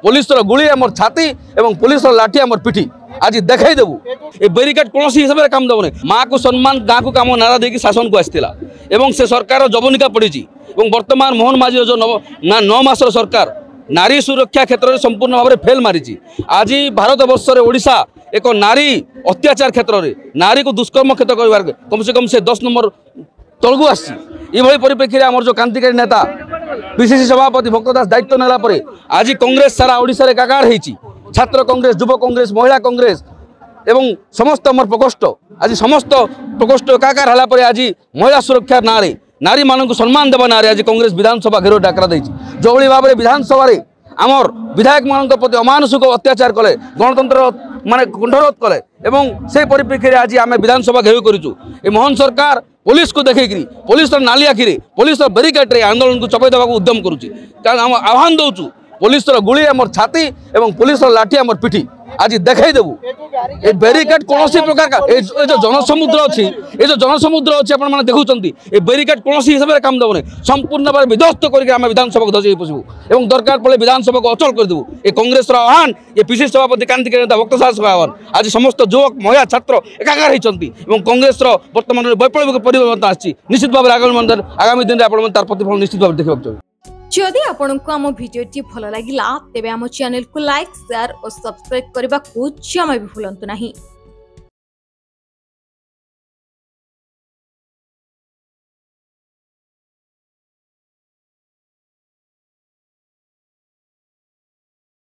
Police गुली आम छाती और पुलिस लाठी आम पिठी आज देखई देबू ए बैरिकेड कौन हिसाब से काम देवनी माँ को सम्मान गाँ को कम नारा देकी शासन को आसाला से सरकार जवनिका पड़ी वर्तमान मोहन माझी जो 9 मासर सरकार नारी सुरक्षा क्षेत्र में संपूर्ण भाव में फेल मारी आज भारत वर्ष ओडिशा एक नारी अत्याचार क्षेत्र में नारी को दुष्कर्म क्षेत्र कर कम से कम से 10 नंबर तलू आसी परिप्रेक्षी में आम जो क्रांतिकारी नेता पीसीसी सभापति भक्तदास दायित्व नेला परे आज कांग्रेस सारा ओडिशा रे काकार हेची छात्र कांग्रेस युव कांग्रेस महिला कांग्रेस एवं समस्त आम प्रकोष्ठ आज समस्त प्रकोष्ठ काकार हला परे आज महिला सुरक्षा ना नारी मान को सम्मान देवा ना आज कांग्रेस विधानसभा घेर डाकरा देती जो भाव में विधानसभा आमर विधायक मान प्रति अमानुषिक अत्याचार कले गणतंत्र माने कुंठरोध कले एवं से परिप्रेक्षी में आज आम विधानसभा घेर करूँ मोहन सरकार पुलिस को देखिक पुलिस नाली आखिरी पुलिस बैरिकेड आंदोलन को चपई देवा उद्यम करुच्ची कारण आह्वान दौचु पुलिस गुली आम छाती और पुलिस लाठी आम पिठी आज देखई देबू ए बैरिकेड कौन प्रकार का जो जनसमुद्र अच्छी ये जो जनसमुद्र अच्छी आप देखुं बैरिकेड कौन हिसाब से काम देवनी संपूर्ण भाव विध्वस्त करके विधानसभा को धसी पशु और दरकार पड़े विधानसभा को अचल करदेबू ये कांग्रेस आह्वान ये पीसीसी सभापति क्रांतिकारी नेता भक्त साहस आह्वान आज समस्त युवक महिला छात्र एकाकार होती कांग्रेस बर्तमान वैप्लविक परिवर्तन आसी निश्चित भाव आगामी दिन में आप प्रतिफल निश्चित भाव देखा चाहिए। जदि आपंक आम भिडी भल लगा तेब आम चैनल को लाइक शेयर और सब्सक्राइब करने को जमा भी भूलु नहीं।